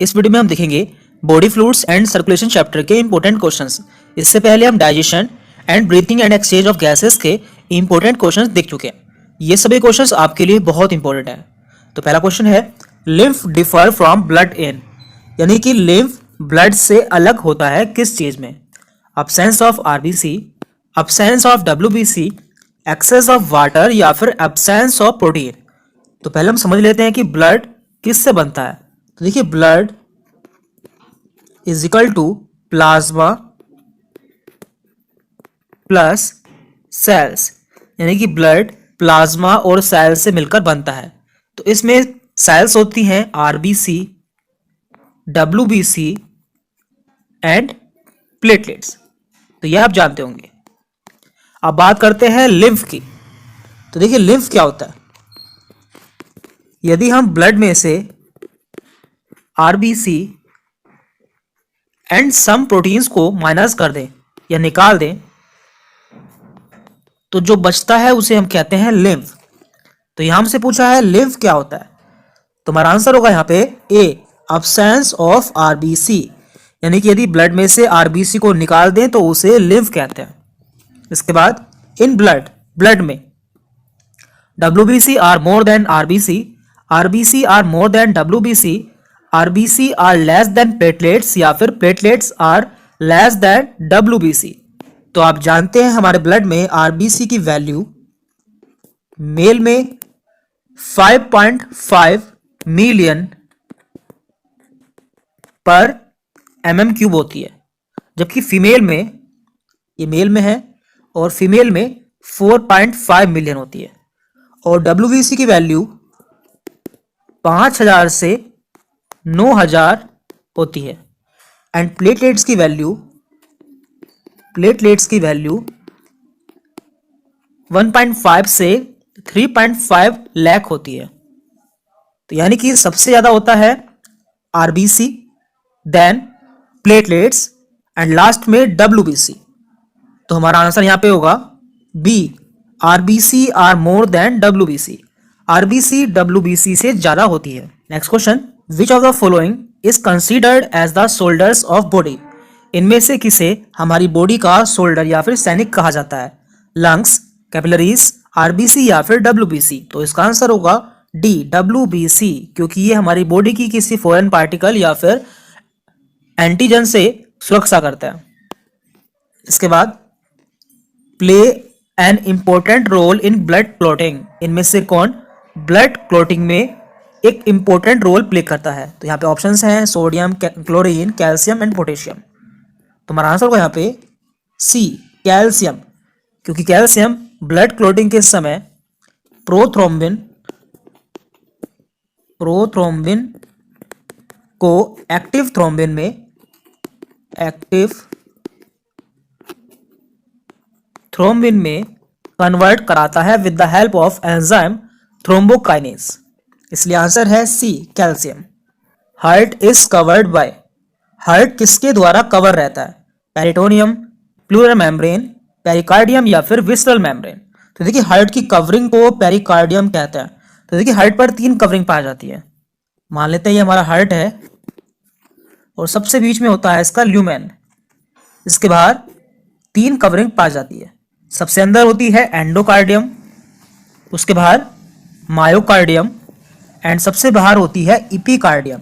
इस वीडियो में हम देखेंगे body fluids and circulation chapter के इंपॉर्टेंट क्वेश्चंस। इससे पहले हम digestion and breathing and exchange of gases के इंपॉर्टेंट क्वेश्चंस देख चुके हैं। ये सभी क्वेश्चंस आपके लिए बहुत इंपॉर्टेंट है। तो पहला क्वेश्चन है, lymph differ from blood in, यानी कि लिम्फ ब्लड से अलग होता है किस चीज में? Absence of RBC, absence of WBC, excess of water या फिर अब्सेंस ऑफ प्रोटीन। तो पहले हम समझ लेते हैं कि ब्लड किससे बनता है। तो देखिए, blood is equal to plasma plus cells, यानी कि ब्लड प्लाज्मा और सेल्स से मिलकर बनता है। तो इसमें सेल्स होती हैं आरबीसी, डब्ल्यूबीसी एंड प्लेटलेट्स। तो यह आप जानते होंगे। अब बात करते हैं लिम्फ की। तो देखिए, लिम्फ क्या होता है? यदि हम ब्लड में से आरबीसी एंड सम प्रोटीन्स को माइनस कर दें या निकाल दें, तो जो बचता है उसे हम कहते हैं लिम्फ। तो यहां हमसे पूछा है लिम्फ क्या होता है, तो हमारा आंसर होगा यहाँ पे ए, अब्सेंस ऑफ आरबीसी, यानी कि यदि ब्लड में से आरबीसी को निकाल दें तो उसे लिम्फ कहते हैं। इसके बाद इन ब्लड, ब्लड में WBC are more than RBC, RBC are more than WBC, RBC are less than platelets या फिर platelets are less than WBC. तो आप जानते हैं हमारे ब्लड में आरबीसी की वैल्यू मेल में 5.5 मिलियन पर mm क्यूब होती है, जबकि फीमेल में, ये मेल में है और फीमेल में 4.5 मिलियन होती है। और डब्ल्यूबीसी की वैल्यू 5000 से 9000 होती है। एंड प्लेटलेट्स की वैल्यू 1.5 से 3.5 लाख होती है। तो यानी कि सबसे ज्यादा होता है RBC, then platelets and last में डब्ल्यूबीसी। तो हमारा आंसर यहां पे होगा B, RBC are more than WBC. RBC WBC से ज्यादा होती है। Next question, which of the following is considered as the shoulders of body? इनमें से किसे हमारी बॉडी का शोल्डर या फिर सैनिक कहा जाता है? लंग्स, कैपिलरीज, आरबीसी या फिर डब्ल्यूबीसी। तो इसका आंसर होगा डी, डब्ल्यूबीसी, क्योंकि ये हमारी बॉडी की किसी फॉरेन पार्टिकल या फिर एंटीजन से सुरक्षा करता है। इसके बाद play an important role in blood clotting, इनमें से कौन ब्लड क्लॉटिंग में एक इंपॉर्टेंट रोल प्ले करता है? तो यहाँ पे ऑप्शंस हैं sodium, chlorine, calcium and potassium. तो हमारा आंसर होगा यहाँ पे सी, कैल्शियम, क्योंकि कैल्शियम ब्लड क्लॉटिंग के समय प्रोथ्रोम्बिन को एक्टिव थ्रोम्बिन में कन्वर्ट कराता है with the help of enzyme thrombokinase. इसलिए आंसर है C, calcium. Heart is covered by, heart किसके द्वारा कवर रहता है? पेरिटोनियम, प्लूरल मेम्ब्रेन, पेरिकार्डियम या फिर विसरल मेम्ब्रेन। तो देखिए, हार्ट की कवरिंग को पेरिकार्डियम कहते हैं। तो देखिए, हार्ट पर 3 कवरिंग पाई जाती है। मान लेते हैं ये हमारा हार्ट है और सबसे बीच में होता है इसका ल्यूमेन। इसके बाहर 3 कवरिंग पाई जाती है। सबसे अंदर होती है एंडोकार्डियम, उसके बाहर मायोकार्डियम एंड सबसे बाहर होती है इपिकार्डियम।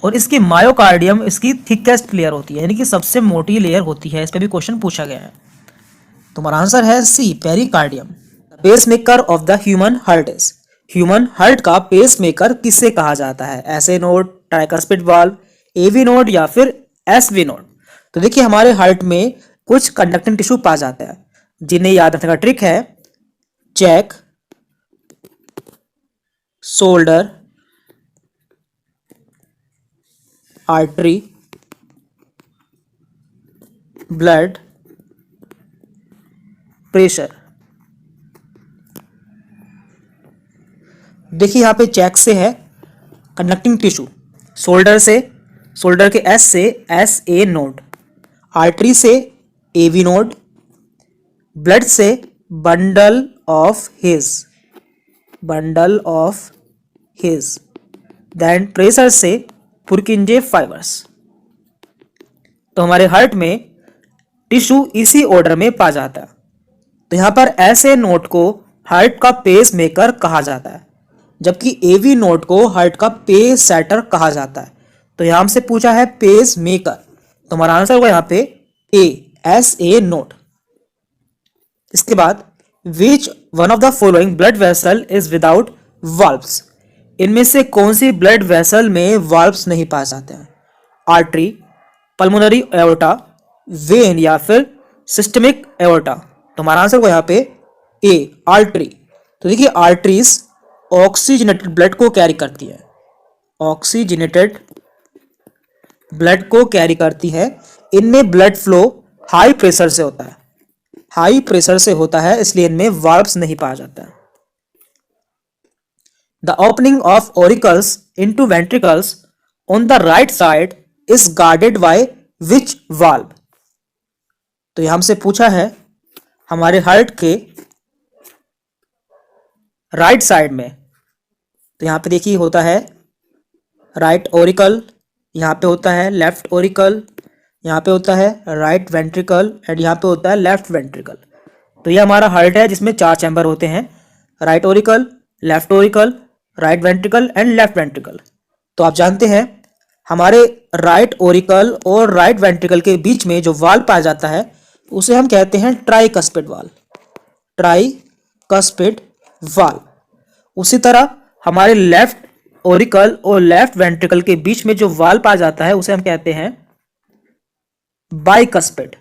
और इसकी मायोकार्डियम इसकी थिकेस्ट लेयर होती है, यानी कि सबसे मोटी लेयर होती है। इस पे भी क्वेश्चन पूछा गया है। तो हमारा आंसर है C, pericardium. Pacemaker of the human heart is, human heart का पेस मेकर किसे कहा जाता है? SA node, tricuspid valve, AV node या फिर एसवी नोड। तो देखिए, हमारे हार्ट में कुछ कंडक्टिंग टिश्यू पाया जाता है, जिन्हें याद रखने का ट्रिक है check, shoulder, artery, blood pressure. देखिए, यहां पे चेक से है कंडक्टिंग टिश्यू, शोल्डर से, शोल्डर के एस से एस ए नोड, आर्टरी से एवी नोड, ब्लड से bundle of His, then pressure से पुरकिंजे फाइबर्स। तो हमारे हार्ट में टिश्यू इसी ऑर्डर में पा जाता है। तो यहाँ पर ऐसे नोट को हार्ट का पेस मेकर कहा जाता है, जबकि एवी नोट को हार्ट का पेस सेटर कहा जाता है। तो यहाँ हमसे पूछा है पेस मेकर, तो हमारा आंसर होगा यहाँ पे ए नोट। इसके बाद which one of the following blood vessel is without valves. इनमें से कौन सी ब्लड वेसल में वाल्व्स नहीं पाए जाते हैं? आर्टरी, पल्मोनरी एओर्टा, वेन या फिर सिस्टमिक एओर्टा। तो हमारा आंसर होगा यहाँ पे ए आर्टरी। तो देखिए आर्टरीज ऑक्सीजनेटेड ब्लड को कैरी करती है, ऑक्सीजनेटेड ब्लड को कैरी करती है। इनमें ब्लड फ्लो हाई प्रेशर से होता है, हाई प्रेशर से होता है, इसलिए इनमें वाल्व्स नहीं पाया जाता है। The opening of auricles into ventricles on the right side is guarded by which valve. तो यह हमसे पूछा है हमारे हार्ट के राइट साइड में। तो यहां पे देखिए होता है राइट ऑरिकल, यहाँ पे होता है लेफ्ट ऑरिकल, यहाँ पे होता है राइट वेंट्रिकल एंड यहाँ पे होता है लेफ्ट वेंट्रिकल। तो ये हमारा हार्ट है जिसमें 4 चैम्बर होते हैं, right auricle, left auricle, right ventricle and left ventricle. तो आप जानते हैं हमारे राइट ऑरिकल और राइट वेंट्रिकल के बीच में जो वाल्व पाया जाता है उसे हम कहते हैं ट्राइकस्पिड वाल्व, ट्राइकस्पिड वाल्व। उसी तरह हमारे लेफ्ट ऑरिकल और लेफ्ट वेंट्रिकल के बीच में जो वाल्व पाया जाता है उसे हम कहते हैं बाइकस्पिड,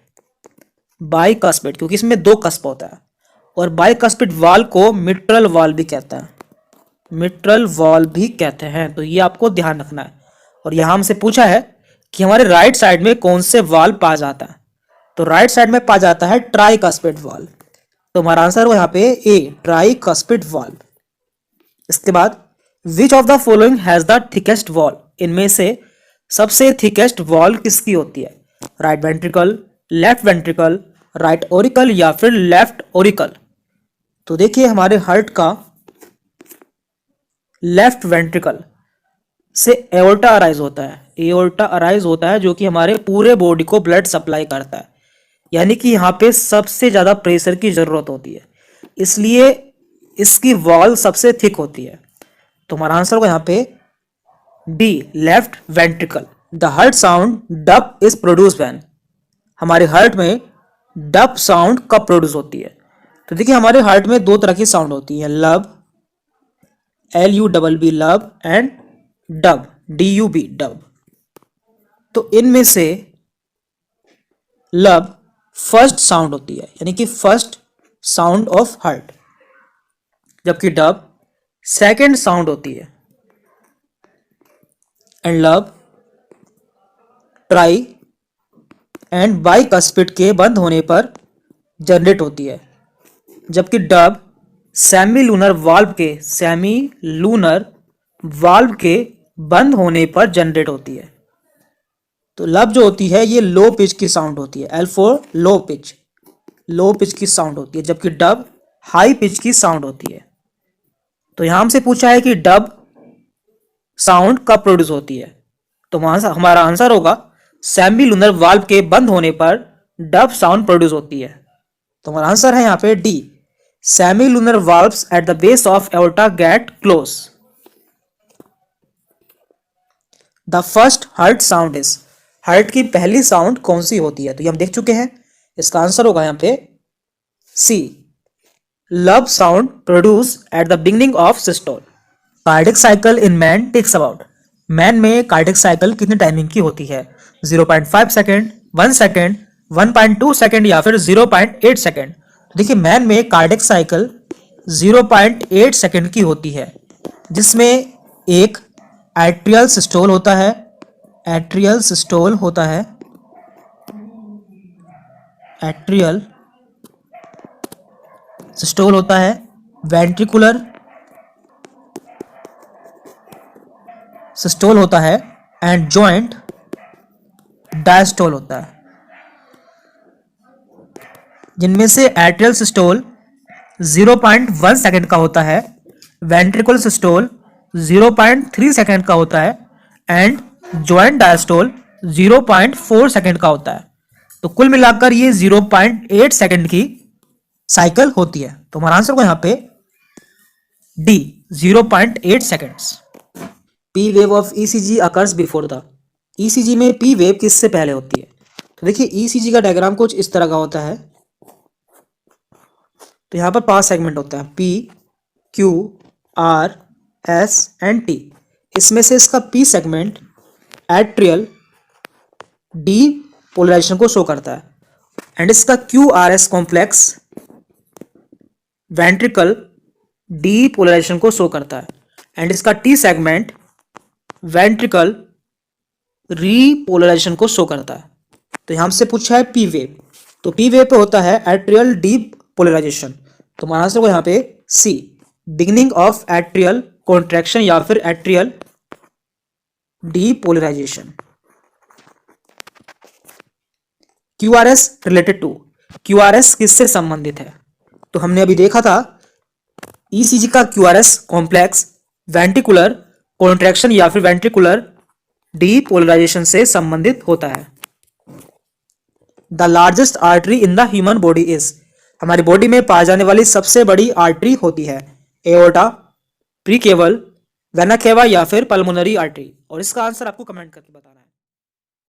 बाइकस्पिड, क्योंकि इसमें 2 कस्प होता है। और बाइकस्पिड वाल्व को मिट्रल वाल्व भी कहता है, मिट्रल वाल्व भी कहते हैं। तो ये आपको ध्यान रखना है। और यहां हमसे पूछा है कि हमारे राइट साइड में कौन से वाल्व पाया जाता है। तो राइट साइड में पाया जाता है ट्राइकस्पिड वाल्व। तो हमारा आंसर होगा यहाँ पे ए ट्राइकस्पिड वाल्व। इसके बाद which of the following has the thickest wall. इनमें से सबसे थिकेस्ट वॉल किसकी होती है? Right ventricle, left ventricle, right auricle या फिर लेफ्ट ऑरिकल। तो देखिए हमारे हार्ट का लेफ्ट वेंट्रिकल से एओर्टा अराइज होता है, एओर्टा अराइज होता है जो कि हमारे पूरे बॉडी को ब्लड सप्लाई करता है। यानी कि यहाँ पे सबसे ज्यादा प्रेशर की जरूरत होती है, इसलिए इसकी वॉल सबसे थिक होती है। तो हमारा आंसर होगा यहाँ पे D left ventricle. The heart sound dub is produce when. हमारे हार्ट में डब साउंड कब प्रोड्यूस होती है? तो देखिए हमारे हार्ट में 2 तरह की साउंड होती है, लब LUBB लब एंड डब DUB डब। तो इनमें से लब फर्स्ट साउंड होती है, यानी कि फर्स्ट साउंड ऑफ हार्ट, जबकि डब सेकेंड साउंड होती है। एंड लब ट्राई एंड बाइकस्पिड के बंद होने पर जनरेट होती है, जबकि डब सेमी लूनर वाल्व के बंद होने पर जनरेट होती है। तो लब जो होती है ये लो पिच की साउंड होती है, L फॉर लो पिच की साउंड होती है, जबकि डब हाई पिच की साउंड होती है। तो यहां हमसे पूछा है कि डब साउंड कब प्रोड्यूस होती है। तो हमारा आंसर होगा सेमी लूनर वाल्व के बंद होने पर डब साउंड प्रोड्यूस होती है। तो हमारा आंसर है यहाँ पे D semi lunar valves at the base of aorta get close. The first heart sound is. Heart की पहली साउंड कौन सी होती है? तो ये हम देख चुके हैं, इसका आंसर होगा यहाँ पे C lub sound produce at the beginning of systole. Cardiac cycle in man takes about. Man में कार्डिक साइकिल कितनी टाइमिंग की होती है? 0.5 सेकेंड, 1 सेकेंड, 1.2 सेकेंड या फिर 0.8 सेकेंड। देखिए मैन में कार्डिक साइकिल 0.8 सेकेंड की होती है, जिसमें एक एट्रियल सिस्टोल होता है, एट्रियल सिस्टोल होता है, एट्रियल सिस्टोल होता है, वेंट्रिकुलर सिस्टोल होता है एंड जॉइंट डायस्टोल होता है, जिनमें से एट्रियल सिस्टोल 0.1 सेकेंड का होता है, वेंट्रिकुलर सिस्टोल 0.3 सेकेंड का होता है एंड ज्वाइंट डायस्टोल 0.4 सेकंड का होता है। तो कुल मिलाकर ये 0.8 सेकंड की साइकिल होती है। तो हमारा आंसर को यहाँ पे D 0.8 seconds. P wave of ECG occurs before the. ECG में पी वेव किससे पहले होती है? तो देखिए ईसीजी का डायग्राम कुछ इस तरह का होता है। तो यहाँ पर 5 सेगमेंट होता है, P, Q, R, S and T. इसमें से इसका P segment atrial depolarisation को शो करता है एंड इसका Q R S complex ventricle depolarisation को शो करता है एंड इसका टी सेगमेंट वेंट्रिकल रीपोलराइजेशन को शो करता है। तो यहां से पूछा है पी वेव, तो पी वेव पे होता है एट्रियल डी पोलराइजेशन। तो हमारा आंसर को यहाँ पे C beginning of atrial contraction या फिर atrial depolarisation. QRS related to, QRS किससे संबंधित है? तो हमने अभी देखा था ईसीजी का क्यूआरएस कॉम्प्लेक्स वेंट्रिकुलर कॉन्ट्रैक्शन या फिर वेंट्रिकुलर डीपोलराइजेशन से संबंधित होता है। The largest artery in the human body is, हमारी बॉडी में पाई जाने वाली सबसे बड़ी आर्टरी होती है एओर्टा, प्रीकेवल, वेना केवा या फिर पल्मोनरी आर्टरी। और इसका आंसर आपको कमेंट करके बताना है।